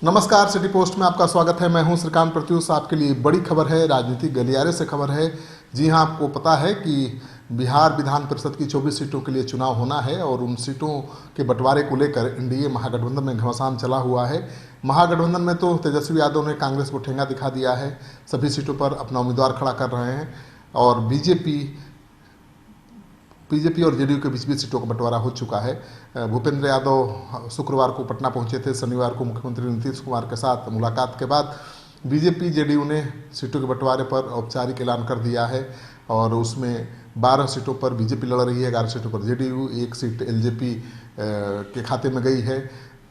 नमस्कार, city post में आपका स्वागत है। मैं हूं श्रीकांत प्रत्युष। आपके लिए बड़ी खबर है, राजनीतिक गलियारे से खबर है। जी हां, आपको पता है कि बिहार विधान परिषद की 24 सीटों के लिए चुनाव होना है और उन सीटों के बंटवारे को लेकर एनडीए महागठबंधन में घमासान चला हुआ है। महागठबंधन में तो तेजस्वी यादव ने कांग्रेस को ठेंगा दिखा दिया है, सभी सीटों पर अपना उम्मीदवार खड़ा कर रहे हैं और बीजेपी और जेडीयू के बीच भी सीटों का बंटवारा हो चुका है। भूपेंद्र यादव शुक्रवार को पटना पहुंचे थे। शनिवार को मुख्यमंत्री नीतीश कुमार के साथ मुलाकात के बाद बीजेपी जेडीयू ने सीटों के बंटवारे पर औपचारिक ऐलान कर दिया है और उसमें 12 सीटों पर बीजेपी लड़ रही है, 11 सीटों पर जेडीयू, 1 सीट एलजेपी के खाते में गई है।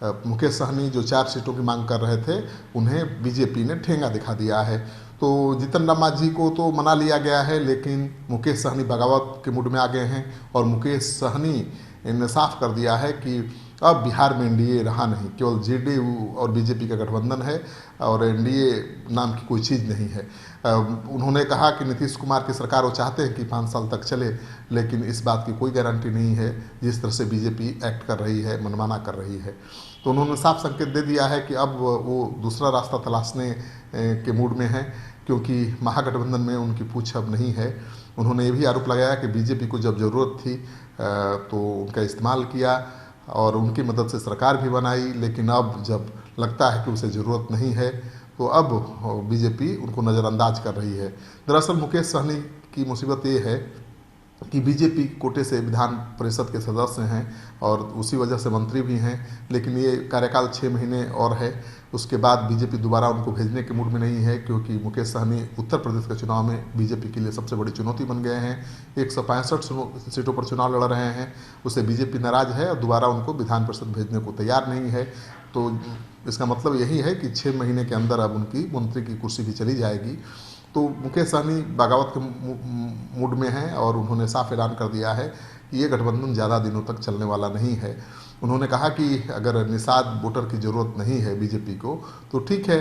मुकेश सहनी जो 4 सीटों की मांग कर रहे थे, उन्हें बीजेपी ने ठेंगा दिखा दिया है। तो जीतन राम मांझी को तो मना लिया गया है, लेकिन मुकेश सहनी बगावत के मूड में आ गए हैं और मुकेश सहनी ने साफ कर दिया है कि अब बिहार में एनडीए रहा नहीं, केवल जेडीयू और बीजेपी का गठबंधन है और एनडीए नाम की कोई चीज़ नहीं है। उन्होंने कहा कि नीतीश कुमार की सरकार वो चाहते हैं कि 5 साल तक चले, लेकिन इस बात की कोई गारंटी नहीं है जिस तरह से बीजेपी एक्ट कर रही है, मनमाना कर रही है। तो उन्होंने साफ संकेत दे दिया है कि अब वो दूसरा रास्ता तलाशने के मूड में है, क्योंकि महागठबंधन में उनकी पूछ अब नहीं है। उन्होंने ये भी आरोप लगाया कि बीजेपी को जब ज़रूरत थी तो उनका इस्तेमाल किया और उनकी मदद से सरकार भी बनाई, लेकिन अब जब लगता है कि उसे ज़रूरत नहीं है तो अब बीजेपी उनको नज़रअंदाज कर रही है। दरअसल मुकेश सहनी की मुसीबत ये है कि बीजेपी कोटे से विधान परिषद के सदस्य हैं और उसी वजह से मंत्री भी हैं, लेकिन ये कार्यकाल 6 महीने और है। उसके बाद बीजेपी दोबारा उनको भेजने के मूड में नहीं है, क्योंकि मुकेश सहनी उत्तर प्रदेश के चुनाव में बीजेपी के लिए सबसे बड़ी चुनौती बन गए हैं। 165 सीटों पर चुनाव लड़ रहे हैं, उससे बीजेपी नाराज है और दोबारा उनको विधान परिषद भेजने को तैयार नहीं है। तो इसका मतलब यही है कि 6 महीने के अंदर अब उनकी मंत्री की कुर्सी भी चली जाएगी। तो मुकेश सहनी बगावत के मूड में हैं और उन्होंने साफ ऐलान कर दिया है कि ये गठबंधन ज़्यादा दिनों तक चलने वाला नहीं है। उन्होंने कहा कि अगर निषाद वोटर की ज़रूरत नहीं है बीजेपी को तो ठीक है,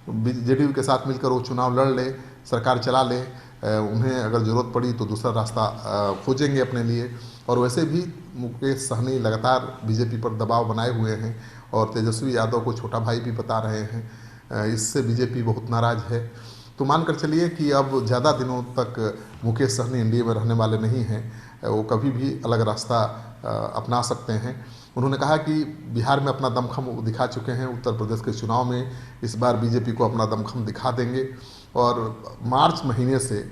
जेडीयू के साथ मिलकर वो चुनाव लड़ ले, सरकार चला ले। उन्हें अगर ज़रूरत पड़ी तो दूसरा रास्ता खोजेंगे अपने लिए। और वैसे भी मुकेश सहनी लगातार बीजेपी पर दबाव बनाए हुए हैं और तेजस्वी यादव को छोटा भाई भी बता रहे हैं। इससे बीजेपी बहुत नाराज़ है। तो मानकर चलिए कि अब ज़्यादा दिनों तक मुकेश सहनी एनडीए में रहने वाले नहीं हैं, वो कभी भी अलग रास्ता अपना सकते हैं। उन्होंने कहा कि बिहार में अपना दमखम दिखा चुके हैं, उत्तर प्रदेश के चुनाव में इस बार बीजेपी को अपना दमखम दिखा देंगे और मार्च महीने से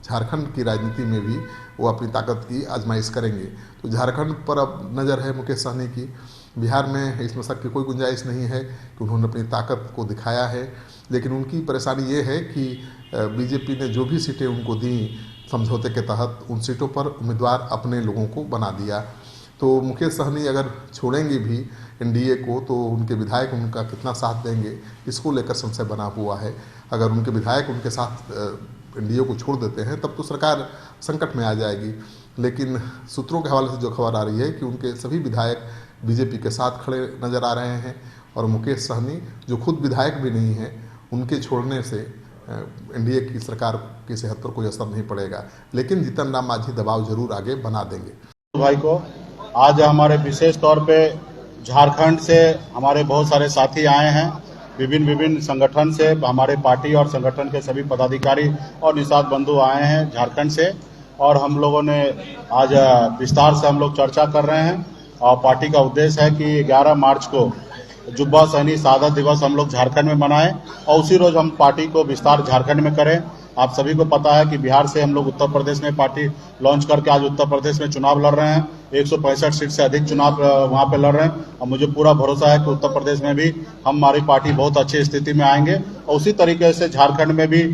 झारखंड की राजनीति में भी वो अपनी ताकत की आजमाइश करेंगे। तो झारखंड पर अब नज़र है मुकेश सहनी की। बिहार में इसमें शक की कोई गुंजाइश नहीं है कि उन्होंने अपनी ताकत को दिखाया है, लेकिन उनकी परेशानी ये है कि बीजेपी ने जो भी सीटें उनको दी समझौते के तहत, उन सीटों पर उम्मीदवार अपने लोगों को बना दिया। तो मुकेश सहनी अगर छोड़ेंगे भी एनडीए को तो उनके विधायक उनका कितना साथ देंगे, इसको लेकर संशय बना हुआ है। अगर उनके विधायक उनके साथ एनडीए को छोड़ देते हैं तब तो सरकार संकट में आ जाएगी, लेकिन सूत्रों के हवाले से जो खबर आ रही है कि उनके सभी विधायक बीजेपी के साथ खड़े नज़र आ रहे हैं और मुकेश सहनी जो खुद विधायक भी नहीं है, उनके छोड़ने से एनडीए की सरकार की सेहत पर कोई असर नहीं पड़ेगा, लेकिन जीतन राम मांझी दबाव जरूर आगे बना देंगे। भाई को आज हमारे विशेष तौर पे झारखंड से हमारे बहुत सारे साथी आए हैं, विभिन्न संगठन से हमारे पार्टी और संगठन के सभी पदाधिकारी और निषाद बंधु आए हैं झारखंड से, और हम लोगों ने आज विस्तार से हम लोग चर्चा कर रहे हैं। और पार्टी का उद्देश्य है कि 11 मार्च को जुब्बा सहनी शहादत दिवस हम लोग झारखंड में मनाएं और उसी रोज हम पार्टी को विस्तार झारखंड में करें। आप सभी को पता है कि बिहार से हम लोग उत्तर प्रदेश में पार्टी लॉन्च करके आज उत्तर प्रदेश में चुनाव लड़ रहे हैं। 165 सीट से अधिक चुनाव वहां पे लड़ रहे हैं और मुझे पूरा भरोसा है कि उत्तर प्रदेश में भी हमारी पार्टी बहुत अच्छी स्थिति में आएंगे और उसी तरीके से झारखंड में भी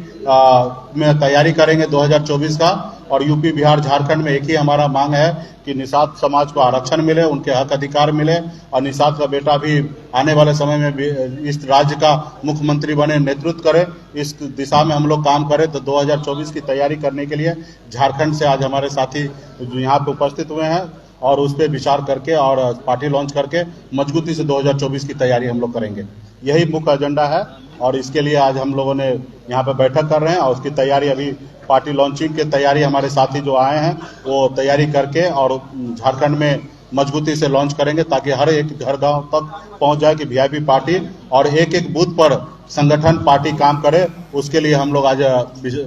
में तैयारी करेंगे 2024 का। और यूपी, बिहार, झारखंड में एक ही हमारा मांग है कि निषाद समाज को आरक्षण मिले, उनके हक अधिकार मिले और निषाद का बेटा भी आने वाले समय में भी इस राज्य का मुख्यमंत्री बने, नेतृत्व करे। इस दिशा में हम लोग काम करें। तो 2024 की तैयारी करने के लिए झारखंड से आज हमारे साथी यहाँ पे उपस्थित हुए हैं और उस पर विचार करके और पार्टी लॉन्च करके मजबूती से 2024 की तैयारी हम लोग करेंगे। यही मुख्य एजेंडा है और इसके लिए आज हम लोगों ने यहाँ पे बैठक कर रहे हैं और उसकी तैयारी अभी पार्टी लॉन्चिंग की तैयारी हमारे साथी जो आए हैं वो तैयारी करके और झारखंड में मजबूती से लॉन्च करेंगे ताकि हर एक घर गांव तक पहुंच जाए कि वीआईपी पार्टी और एक एक बूथ पर संगठन पार्टी काम करे। उसके लिए हम लोग आज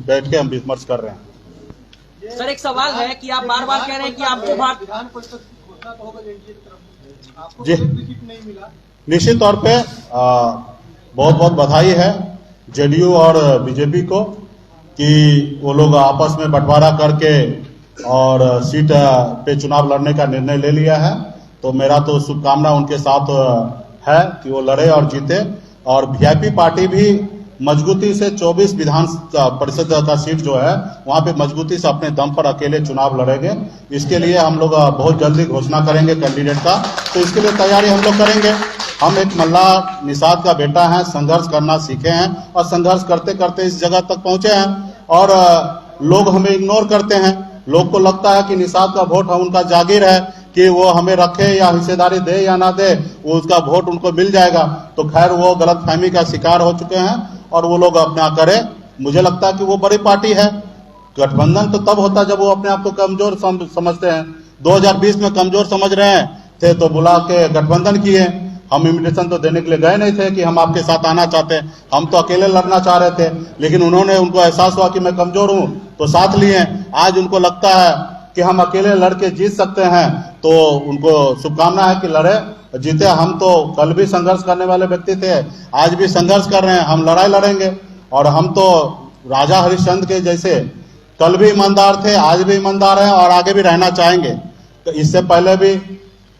बैठ के हम विमर्श कर रहे हैं। सर, एक सवाल है कि आप बार बार कह रहे हैं कि आपको विधान परिषद घोषणा तो होगा एनडीए की तरफ से, आपको जी टिकट नहीं मिला। निश्चित तौर पे बहुत बहुत बधाई है जेडीयू और बीजेपी को कि वो लोग आपस में बंटवारा करके और सीट पे चुनाव लड़ने का निर्णय ले लिया है। तो मेरा तो शुभकामना उनके साथ है कि वो लड़े और जीते। और वीआईपी पार्टी भी मजबूती से 24 विधान परिषद का सीट जो है वहां पे मजबूती से अपने दम पर अकेले चुनाव लड़ेंगे। इसके लिए हम लोग बहुत जल्दी घोषणा करेंगे कैंडिडेट का, तो इसके लिए तैयारी हम लोग करेंगे। हम एक मल्ला निषाद का बेटा है, संघर्ष करना सीखे हैं और संघर्ष करते करते इस जगह तक पहुंचे हैं। और लोग हमें इग्नोर करते हैं, लोग को लगता है कि निषाद का वोट है उनका जागीर है कि वो हमें रखे या हिस्सेदारी दे या ना दे, वो उसका वोट उनको मिल जाएगा। तो खैर वो गलतफहमी का शिकार हो चुके हैं और वो लोग अपना करें। मुझे लगता है कि वो बड़ी पार्टी है। गठबंधन तो तब होता जब वो अपने आप को कमजोर समझते हैं। 2020 में कमजोर समझ रहे थे तो बुला के गठबंधन किए। हम इन्विटेशन तो देने के लिए गए नहीं थे कि हम आपके साथ आना चाहते हैं, हम तो अकेले लड़ना चाह रहे थे। लेकिन उन्होंने, उनको एहसास हुआ कि मैं कमजोर हूं तो साथ लिए। आज उनको लगता है कि हम अकेले लड़के जीत सकते हैं, तो उनको शुभकामना है कि लड़े जीते। हम तो कल भी संघर्ष करने वाले व्यक्ति थे, आज भी संघर्ष कर रहे हैं, हम लड़ाई लड़ेंगे। और हम तो राजा हरिश्चंद्र के जैसे कल भी ईमानदार थे, आज भी ईमानदार हैं और आगे भी रहना चाहेंगे। तो इससे पहले भी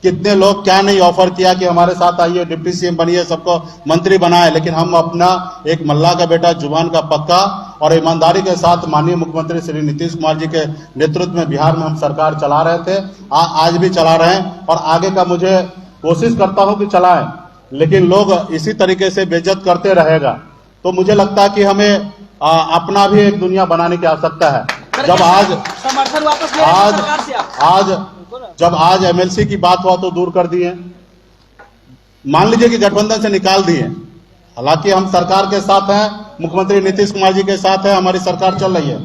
कितने लोग क्या नहीं ऑफर किया कि हमारे साथ आइए, डिप्टी सीएम बनिए, सबको मंत्री बनाए। लेकिन हम अपना एक मल्ला का बेटा, जुबान का पक्का और ईमानदारी के साथ माननीय मुख्यमंत्री श्री नीतीश कुमार जी के नेतृत्व में बिहार में हम सरकार चला रहे थे, आज भी चला रहे हैं और आगे का मुझे कोशिश करता हूं कि चलाएं। लेकिन लोग इसी तरीके से बेइज्जत करते रहेगा तो मुझे लगता है कि हमें अपना भी एक दुनिया बनाने की आवश्यकता है। जब समर्थन वापस ले रहे हैं सरकार से आप? जब आज एमएलसी की बात हुआ तो दूर कर दिए, मान लीजिए कि गठबंधन से निकाल दिए। हालांकि हम सरकार के साथ हैं, मुख्यमंत्री नीतीश कुमार जी के साथ है, हमारी सरकार चल रही है।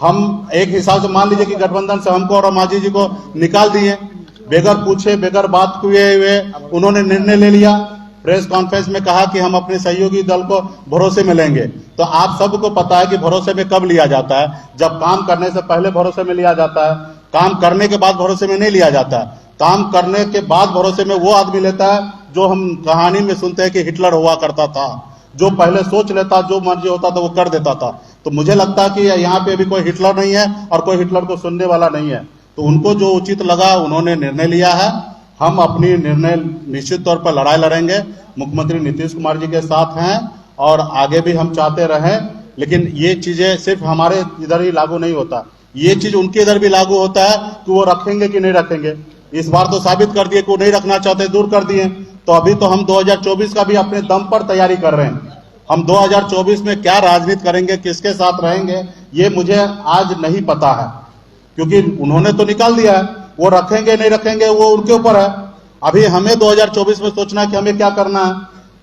हम एक हिसाब से मान लीजिए कि गठबंधन से हमको और मांझी जी को निकाल दिए, बेगर पूछे बेगर बात किए हुए उन्होंने निर्णय ले लिया। प्रेस कॉन्फ्रेंस में कहा कि हम अपने सहयोगी दल को भरोसे में लेंगे। तो आप सबको पता है कि भरोसे में कब लिया जाता है, जब काम करने से पहले भरोसे में लिया जाता है, काम करने के बाद भरोसे में नहीं लिया जाता है। काम करने के बाद भरोसे में वो आदमी लेता है जो हम कहानी में सुनते हैं कि हिटलर हुआ करता था, जो पहले सोच लेता, जो मर्जी होता था वो कर देता था। तो मुझे लगता है कि यहाँ पे अभी कोई हिटलर नहीं है और कोई हिटलर को सुनने वाला नहीं है। तो उनको जो उचित लगा उन्होंने निर्णय लिया है। हम अपनी निर्णय निश्चित तौर पर लड़ाई लड़ेंगे, मुख्यमंत्री नीतीश कुमार जी के साथ हैं और आगे भी हम चाहते रहें। लेकिन ये चीजें सिर्फ हमारे इधर ही लागू नहीं होता, ये चीज उनके इधर भी लागू होता है कि वो रखेंगे कि नहीं रखेंगे। इस बार तो साबित कर दिए कि वो नहीं रखना चाहते, दूर कर दिए। तो अभी तो हम 2024 का भी अपने दम पर तैयारी कर रहे हैं। हम 2024 में क्या राजनीति करेंगे, किसके साथ रहेंगे, ये मुझे आज नहीं पता है, क्योंकि उन्होंने तो निकाल दिया है। वो रखेंगे नहीं रखेंगे वो उनके ऊपर है। अभी हमें 2024 में सोचना है कि हमें क्या करना है।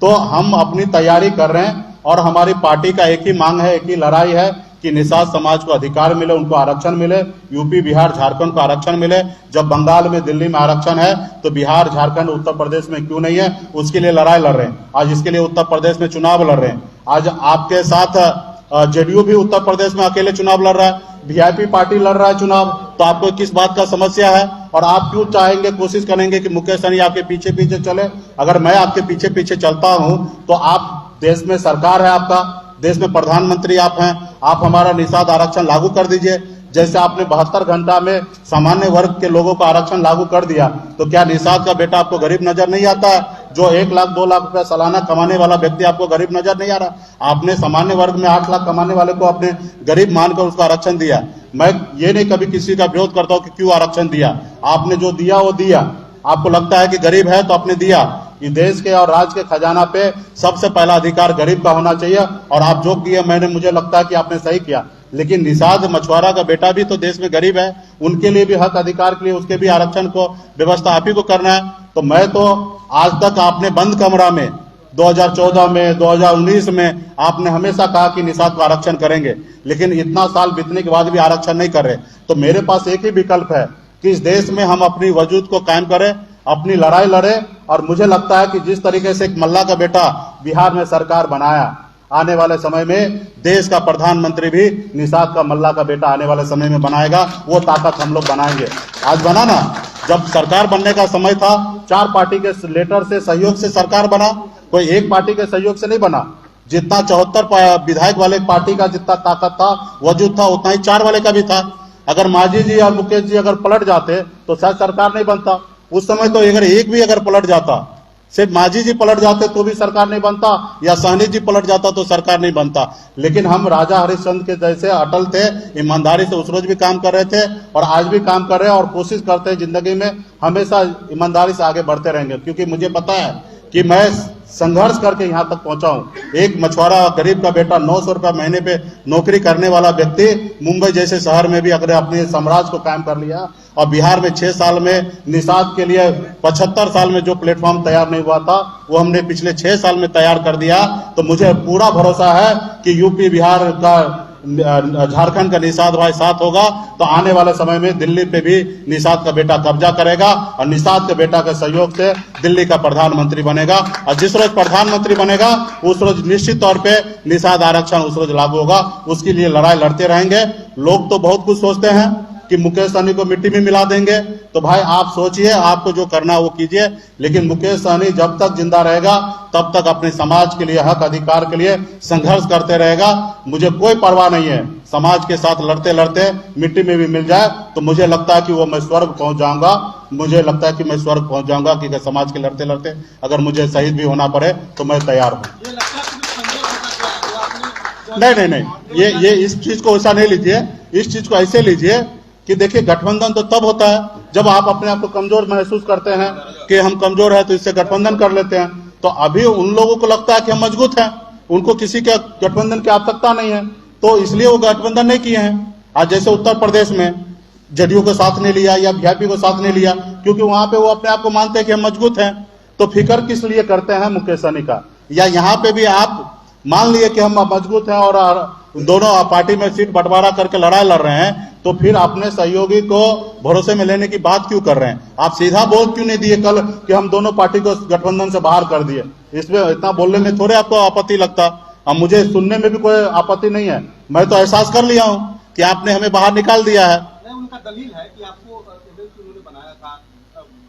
तो हम अपनी तैयारी कर रहे हैं और हमारी पार्टी का एक ही मांग है, एक ही लड़ाई है कि निषाद समाज को अधिकार मिले, उनको आरक्षण मिले। यूपी, बिहार, झारखंड को आरक्षण मिले। जब बंगाल में, दिल्ली में आरक्षण है तो बिहार, झारखंड, उत्तर प्रदेश में क्यों नहीं है? उसके लिए लड़ाई लड़ रहे हैं। आज इसके लिए उत्तर प्रदेश में चुनाव लड़ रहे हैं। आज आपके साथ जेडीयू भी उत्तर प्रदेश में अकेले चुनाव लड़ रहा है, वीआईपी पार्टी लड़ रहा है चुनाव। तो आपको किस बात का समस्या है? और आप क्यों चाहेंगे, कोशिश करेंगे कि मुकेश सहनी आपके पीछे पीछे चले? अगर मैं आपके पीछे पीछे चलता हूं तो आप, देश में सरकार है आपका, देश में प्रधानमंत्री आप हैं, आप हमारा निषाद आरक्षण लागू कर दीजिए। जैसे आपने 72 घंटा में सामान्य वर्ग के लोगों को आरक्षण लागू कर दिया, तो क्या निषाद का बेटा आपको गरीब नजर नहीं आता है? जो 1 लाख 2 लाख रुपया सालाना कमाने वाला व्यक्ति आपको गरीब नजर नहीं आ रहा? आपने सामान्य वर्ग में 8 लाख कमाने वाले को आपने गरीब मानकर उसको आरक्षण दिया। मैं ये नहीं कभी किसी का विरोध करता हूं कि क्यों आरक्षण दिया, आपने जो दिया वो दिया। आपको लगता है कि गरीब है तो आपने दिया। ये देश के और राज्य के खजाना पे सबसे पहला अधिकार गरीब का होना चाहिए और आप जो किए, मैंने, मुझे लगता है कि आपने सही किया। लेकिन निषाद मछुआरा का बेटा भी तो देश में गरीब है, उनके लिए भी हक अधिकार के लिए उसके भी आरक्षण को व्यवस्था आप ही को करना है। तो मैं तो आज तक आपने बंद कमरा में 2014 में, 2019 में आपने हमेशा कहा कि निषाद को आरक्षण करेंगे, लेकिन इतना साल बीतने के बाद भी आरक्षण नहीं कर रहे। तो मेरे पास एक ही विकल्प है कि इस देश में हम अपनी वजूद को कायम करें, अपनी लड़ाई लड़े। और मुझे लगता है कि जिस तरीके से एक मल्ला का बेटा बिहार में सरकार बनाया, आने वाले समय में देश का प्रधानमंत्री भी निषाद का मल्ला का बेटा आने वाले समय में बनाएगा। वो ताकत हम लोग बनाएंगे। आज बना ना, जब सरकार बनने का समय था 4 पार्टी के लेटर से सहयोग से सरकार बना, कोई एक पार्टी के सहयोग से नहीं बना। जितना 74 विधायक वाले पार्टी का जितना ताकत था, वजूद था, उतना ही 4 वाले का भी था। अगर मांझी जी और मुकेश जी अगर पलट जाते तो शायद सरकार नहीं बनता। उस समय तो अगर एक भी अगर पलट जाता, सिर्फ मांझी जी पलट जाते तो भी सरकार नहीं बनता, या सहनी जी पलट जाता तो सरकार नहीं बनता। लेकिन हम राजा हरिश्चंद्र के जैसे अटल थे, ईमानदारी से उस रोज भी काम कर रहे थे और आज भी काम कर रहे हैं और कोशिश करते हैं जिंदगी में हमेशा ईमानदारी से आगे बढ़ते रहेंगे। क्योंकि मुझे पता है कि मैं संघर्ष करके यहाँ तक पहुंचा हूँ। एक मछुआरा गरीब का बेटा 900 रुपया महीने पे नौकरी करने वाला व्यक्ति मुंबई जैसे शहर में भी अगर अपने साम्राज्य को कायम कर लिया, और बिहार में 6 साल में निषाद के लिए 75 साल में जो प्लेटफॉर्म तैयार नहीं हुआ था वो हमने पिछले 6 साल में तैयार कर दिया। तो मुझे पूरा भरोसा है कि यूपी बिहार का झारखंड का निषाद भाई साथ होगा तो आने वाले समय में दिल्ली पे भी निषाद का बेटा कब्जा करेगा और निषाद के बेटा के सहयोग से दिल्ली का प्रधानमंत्री बनेगा। और जिस रोज प्रधानमंत्री बनेगा उस रोज निश्चित तौर पे निषाद आरक्षण उस रोज लागू होगा। उसके लिए लड़ाई लड़ते रहेंगे। लोग तो बहुत कुछ सोचते हैं कि मुकेश सहनी को मिट्टी में मिला देंगे, तो भाई आप सोचिए, आपको जो करना है वो कीजिए। लेकिन मुकेश सहनी जब तक जिंदा रहेगा तब तक अपने समाज के लिए, हक अधिकार के लिए संघर्ष करते रहेगा। मुझे कोई परवाह नहीं है, समाज के साथ लड़ते लड़ते मिट्टी में भी मिल जाए तो मुझे लगता है कि वो मैं स्वर्ग पहुंच जाऊंगा। मुझे लगता है कि मैं स्वर्ग पहुंच जाऊंगा कि समाज के लड़ते लड़ते अगर मुझे शहीद भी होना पड़े तो मैं तैयार हूँ। नहीं, ये इस चीज को ऐसा नहीं लीजिए, इस चीज को ऐसे लीजिए कि देखिए गठबंधन तो तब होता है जब आप अपने आप को कमजोर महसूस करते हैं कि हम कमजोर है तो इससे गठबंधन कर लेते हैं। तो अभी उन लोगों को लगता है कि हम मजबूत हैं, उनको किसी के गठबंधन की आवश्यकता नहीं है, तो इसलिए वो गठबंधन नहीं किए हैं। आज जैसे उत्तर प्रदेश में जदयू को साथ नहीं लिया या वीआईपी को साथ नहीं लिया, क्योंकि वहां पे वो अपने आप को मानते हैं कि हम मजबूत हैं। तो फिक्र किस लिए करते हैं मुकेश सहनी का? या यहाँ पे भी आप मान लिए कि हम मजबूत हैं और दोनों पार्टी में सीट बंटवारा करके लड़ाई लड़ रहे हैं, तो फिर अपने सहयोगी को भरोसे में लेने की बात क्यों कर रहे हैं? आप सीधा बोल क्यों नहीं दिए कल कि हम दोनों पार्टी को गठबंधन से बाहर कर दिए? इसमें इतना बोलने में थोड़े आपको आपत्ति लगता। अब मुझे सुनने में भी कोई आपत्ति नहीं है, मैं तो एहसास कर लिया हूँ कि आपने हमें बाहर निकाल दिया है। उनका दलील है कि आपको उन्होंने बनाया था,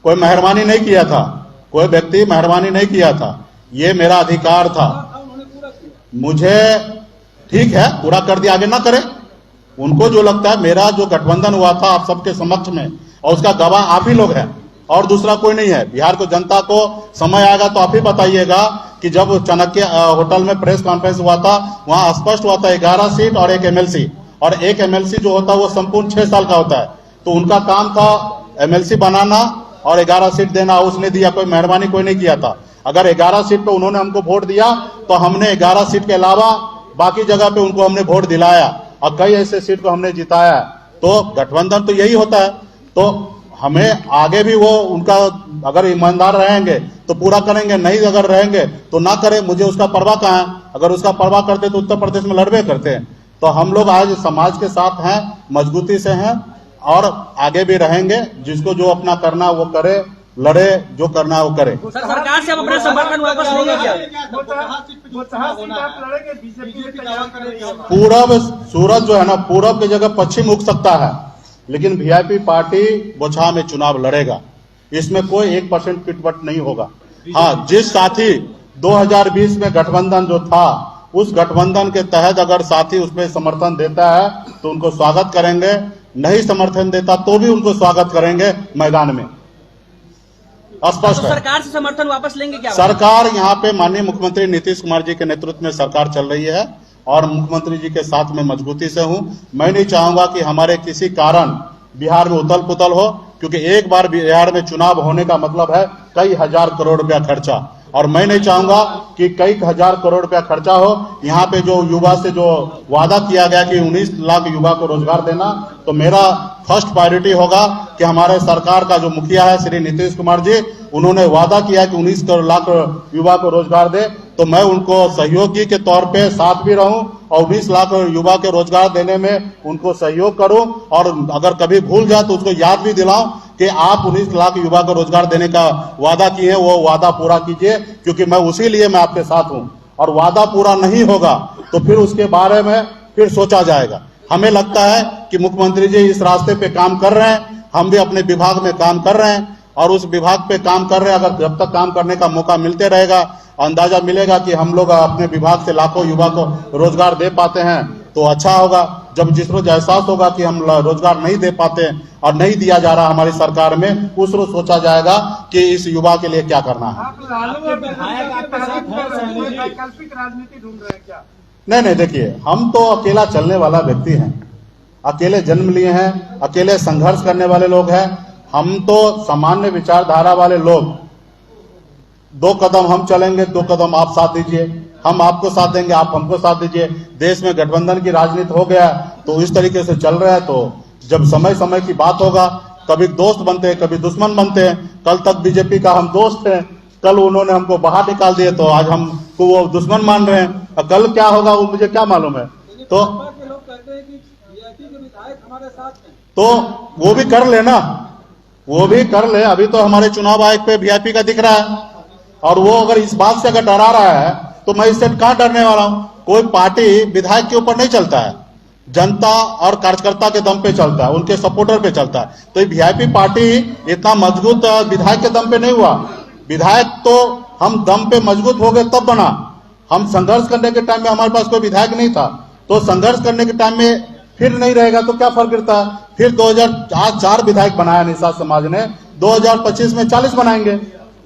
कोई मेहरबानी नहीं किया था, कोई व्यक्ति मेहरबानी नहीं किया था, ये मेरा अधिकार था। मुझे ठीक है पूरा कर दिया, आगे ना करे। उनको जो लगता है, मेरा जो गठबंधन हुआ था आप सबके समक्ष में, और उसका गवाह आप ही लोग हैं और दूसरा कोई नहीं है। बिहार को जनता को समय आएगा तो आप ही बताइएगा कि जब चाणक्य होटल में प्रेस कॉन्फ्रेंस हुआ था वहां स्पष्ट हुआ था 11 सीट और 1 एमएलसी, और 1 एमएलसी जो होता है वो संपूर्ण 6 साल का होता है। तो उनका काम था एमएलसी बनाना और 11 सीट देना, उसने दिया, कोई मेहरबानी कोई नहीं किया था। अगर 11 सीट पे उन्होंने हमको वोट दिया तो हमने 11 सीट के अलावा बाकी जगह पे उनको हमने वोट दिलाया और कई ऐसे सीट को हमने जिताया। तो गठबंधन तो यही होता है। तो हमें आगे भी वो उनका अगर ईमानदार रहेंगे तो पूरा करेंगे, नहीं अगर रहेंगे तो ना करें, मुझे उसका परवाह कहाँ है। अगर उसका परवाह करते तो उत्तर प्रदेश में लड़बे करते हैं। तो हम लोग आज समाज के साथ हैं, मजबूती से हैं और आगे भी रहेंगे। जिसको जो अपना करना वो करे, लड़े, जो करना है वो करे। सरकार से अब अपना समर्थन वापस लेंगे क्या? पूरब सूरज जो है ना, पूरब की जगह पश्चिम उग सकता है, लेकिन वीआईपी पार्टी बोछा में चुनाव लड़ेगा। इसमें कोई 1% पिटपट नहीं होगा। हाँ, जिस साथी 2020 में गठबंधन जो था, उस गठबंधन के तहत अगर साथी उसमें समर्थन देता है तो उनको स्वागत करेंगे, नहीं समर्थन देता तो भी उनको स्वागत करेंगे मैदान में। स्पष्ट है। सरकार से समर्थन वापस लेंगे क्या? सरकार यहाँ पे माननीय मुख्यमंत्री नीतीश कुमार जी के नेतृत्व में सरकार चल रही है और मुख्यमंत्री जी के साथ में मजबूती से हूँ। मैं नहीं चाहूंगा कि हमारे किसी कारण बिहार में उथल पुथल हो, क्योंकि एक बार बिहार में चुनाव होने का मतलब है कई हजार करोड़ रुपया खर्चा, और मैं नहीं चाहूंगा कि कई हजार करोड़ रुपया खर्चा हो। यहाँ पे जो युवा से जो वादा किया गया कि 19 लाख युवा को रोजगार देना, तो मेरा फर्स्ट प्रायोरिटी होगा कि हमारे सरकार का जो मुखिया है श्री नीतीश कुमार जी, उन्होंने वादा किया कि 19 लाख युवा को रोजगार दे। तो मैं उनको सहयोगी के तौर पे साथ भी रहूं और 19 लाख युवा के रोजगार देने में उनको सहयोग करूं, और अगर कभी भूल जाए तो उसको याद भी दिलाऊं कि आप 19 लाख युवा को रोजगार देने का वादा किए, वो वादा पूरा कीजिए, क्योंकि मैं उसी लिए मैं आपके साथ हूं। और वादा पूरा नहीं होगा तो फिर उसके बारे में फिर सोचा जाएगा। हमें लगता है कि मुख्यमंत्री जी इस रास्ते पे काम कर रहे हैं, हम भी अपने विभाग में काम कर रहे हैं और उस विभाग पे काम कर रहे हैं। अगर जब तक काम करने का मौका मिलते रहेगा, अंदाजा मिलेगा कि हम लोग अपने विभाग से लाखों युवा को रोजगार दे पाते हैं तो अच्छा होगा। जब जिस रोज एहसास होगा कि हम रोजगार नहीं दे पाते और नहीं दिया जा रहा हमारी सरकार में, उस रोज सोचा जाएगा कि इस युवा के लिए क्या करना है। वैकल्पिक राजनीति ढूंढ रहे हैं क्या? नहीं, देखिए, हम तो अकेला चलने वाला व्यक्ति हैं, अकेले जन्म लिए हैं, अकेले संघर्ष करने वाले लोग हैं। हम तो सामान्य विचारधारा वाले लोग, 2 कदम हम चलेंगे, 2 कदम आप साथ दीजिए, हम आपको साथ देंगे, आप हमको साथ दीजिए। देश में गठबंधन की राजनीति हो गया तो इस तरीके से चल रहा है। तो जब समय समय की बात होगा, कभी दोस्त बनते हैं, कभी दुश्मन बनते हैं। कल तक बीजेपी का हम दोस्त हैं, कल उन्होंने हमको बाहर निकाल दिए तो आज हमको वो दुश्मन मान रहे हैं। और कल क्या होगा वो मुझे क्या मालूम है। तो लोग कहते हैं कि वीआईपी के विधायक हमारे साथ हैं, तो वो भी कर ले ना, वो भी कर ले। अभी तो हमारे चुनाव आयोग पे वीआईपी का दिख रहा है, और वो अगर इस बात से अगर डरा रहा है तो मैं इससे कहां डरने वाला हूं। कोई पार्टी विधायक के ऊपर नहीं चलता है, जनता और कार्यकर्ता के दम पे चलता है, उनके सपोर्टर पे चलता है। तो ये वीआईपी पार्टी इतना मजबूत विधायक के दम पे नहीं हुआ। विधायक तो हम दम पे मजबूत हो गए तब बना। हम संघर्ष करने के टाइम में हमारे पास कोई विधायक नहीं था, तो संघर्ष करने के टाइम में फिर नहीं रहेगा तो क्या फर्क गिरता है। फिर 2004 विधायक बनाया निषाद समाज ने, 2025 में 40 बनाएंगे,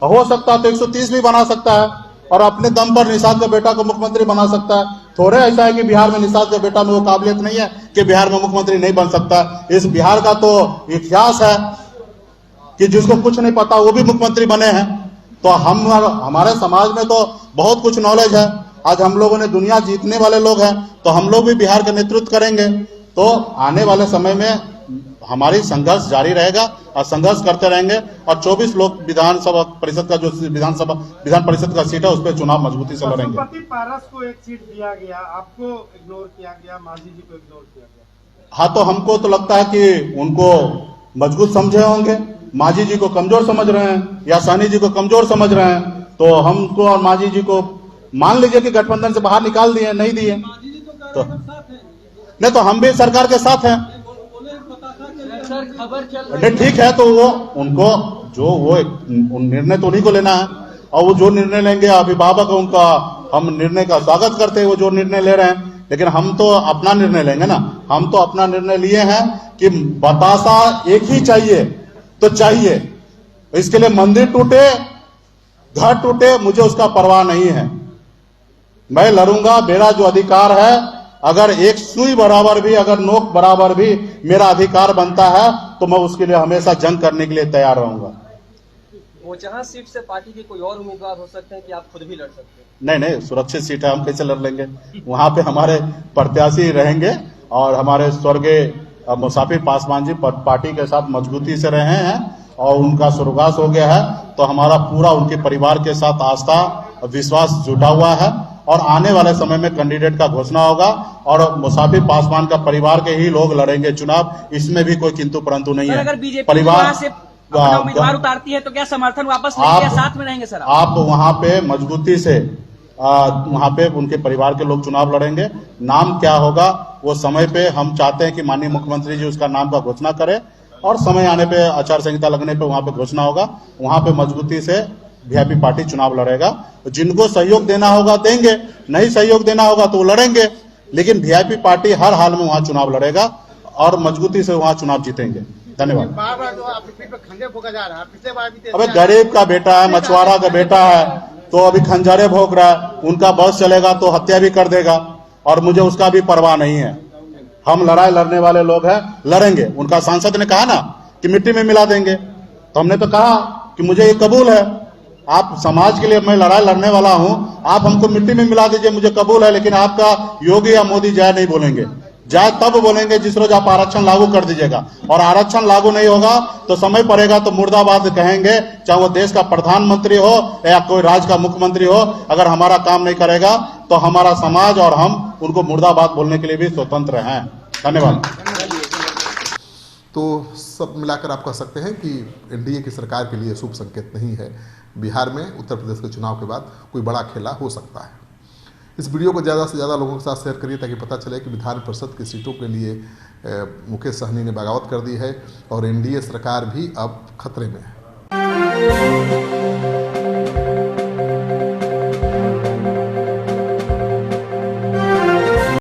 हो सकता है तो 130 भी बना सकता है, और अपने दम पर निषाद के बेटा को मुख्यमंत्री बना सकता है। थोड़े ऐसा है कि बिहार में निषाद के बेटा में वो काबिलियत नहीं है कि बिहार में मुख्यमंत्री नहीं बन सकता। इस बिहार का तो इतिहास है कि जिसको कुछ नहीं पता वो भी मुख्यमंत्री बने हैं। तो हम, हमारे समाज में तो बहुत कुछ नॉलेज है। आज हम लोगों ने दुनिया जीतने वाले लोग हैं, तो हम लोग भी बिहार का नेतृत्व करेंगे। तो आने वाले समय में हमारी संघर्ष जारी रहेगा और संघर्ष करते रहेंगे। और 24 लोग विधानसभा परिषद का जो विधान परिषद का सीट है उस पर चुनाव मजबूती से लड़ेंगे। पशुपति पारस को एक सीट दिया गया, आपको इग्नोर किया गया, मांझी जी को इग्नोर किया गया। हाँ, तो हमको तो लगता है कि उनको मजबूत समझे होंगे, मांझी जी को कमजोर समझ रहे हैं या सहनी जी को कमजोर समझ रहे हैं। तो हमको और मांझी जी को मान लीजिए कि गठबंधन से बाहर निकाल दिए, नहीं दिए तो नहीं, तो हम भी सरकार के साथ हैं। ठीक है, तो वो उनको जो वो निर्णय तो उन्हीं को लेना है, और वो जो निर्णय लेंगे अभिभावक उनका हम निर्णय का स्वागत करते हैं, वो जो निर्णय ले रहे हैं। लेकिन हम तो अपना निर्णय लेंगे ना। हम तो अपना निर्णय लिए हैं कि बतासा एक ही चाहिए तो चाहिए, इसके लिए मंदिर टूटे घर टूटे मुझे उसका परवाह नहीं है। मैं लड़ूंगा, मेरा जो अधिकार है, अगर एक सुई बराबर भी, अगर नोक बराबर भी मेरा अधिकार बनता है तो मैं उसके लिए हमेशा जंग करने के लिए तैयार रहूंगा। वो जहां सीट से पार्टी के कोई और उम्मीदवार हो सकते हैं कि आप खुद भी लड़ सकते हैं? नहीं, सुरक्षित सीट है, हम कैसे लड़ लेंगे। वहां पे हमारे प्रत्याशी रहेंगे और हमारे स्वर्गीय मुसाफिर पासवान जी पार्टी के साथ मजबूती से रहे हैं और उनका स्वर्गवास हो गया है। तो हमारा पूरा उनके परिवार के साथ आस्था विश्वास जुटा हुआ है, और आने वाले समय में कैंडिडेट का घोषणा होगा और मुसाफिर पासवान का परिवार के ही लोग लड़ेंगे चुनाव। इसमें भी कोई किंतु परंतु नहीं है। अगर बीजेपी परिवार से अपना उम्मीदवार उतारती है तो क्या समर्थन वापस लेंगे या साथ में रहेंगे? सर, आप वहां पे मजबूती से वहां पे उनके परिवार के लोग चुनाव लड़ेंगे। नाम क्या होगा वो समय पे हम चाहते हैं कि माननीय मुख्यमंत्री जी उसका नाम का घोषणा करें, और समय आने पे आचार संहिता लगने पे वहां पे घोषणा होगा। वहां पे मजबूती से वीआईपी पार्टी चुनाव लड़ेगा। जिनको सहयोग देना होगा देंगे, नहीं सहयोग देना होगा तो वो लड़ेंगे, लेकिन वीआईपी पार्टी हर हाल में वहां चुनाव लड़ेगा और मजबूती से वहां चुनाव जीतेंगे। धन्यवाद। बार-बार जो आप पे खंजर भोगा जा रहा है, पिछले बार भी अबे गरीब का बेटा है, मछुआरा का बेटा है, तो अभी खंजरे भोग रहा है। उनका बस चलेगा तो हत्या भी कर देगा, और मुझे उसका भी परवाह नहीं है। हम लड़ाई लड़ने वाले लोग हैं, लड़ेंगे। उनका सांसद ने कहा ना कि मिट्टी में मिला देंगे, तो हमने तो कहा कि मुझे ये कबूल है, आप समाज के लिए मैं लड़ाई लड़ने वाला हूं, आप हमको मिट्टी में मिला दीजिए, मुझे कबूल है, लेकिन आपका योगी या मोदी जय नहीं बोलेंगे। जाए तब बोलेंगे जिस रोज आप आरक्षण लागू कर दीजिएगा, और आरक्षण लागू नहीं होगा तो समय पड़ेगा तो मुर्दाबाद कहेंगे, चाहे वो देश का प्रधानमंत्री हो या कोई राज्य का मुख्यमंत्री हो। अगर हमारा काम नहीं करेगा तो हमारा समाज और हम उनको मुर्दाबाद बोलने के लिए भी स्वतंत्र हैं। धन्यवाद। तो सब मिलाकर आप कह सकते हैं कि एनडीए की सरकार के लिए शुभ संकेत नहीं है। बिहार में उत्तर प्रदेश के चुनाव के बाद कोई बड़ा खेला हो सकता है। इस वीडियो को ज़्यादा से ज़्यादा लोगों के साथ शेयर करिए ताकि पता चले कि विधान परिषद की सीटों के लिए मुकेश सहनी ने बगावत कर दी है और एनडीए सरकार भी अब खतरे में है।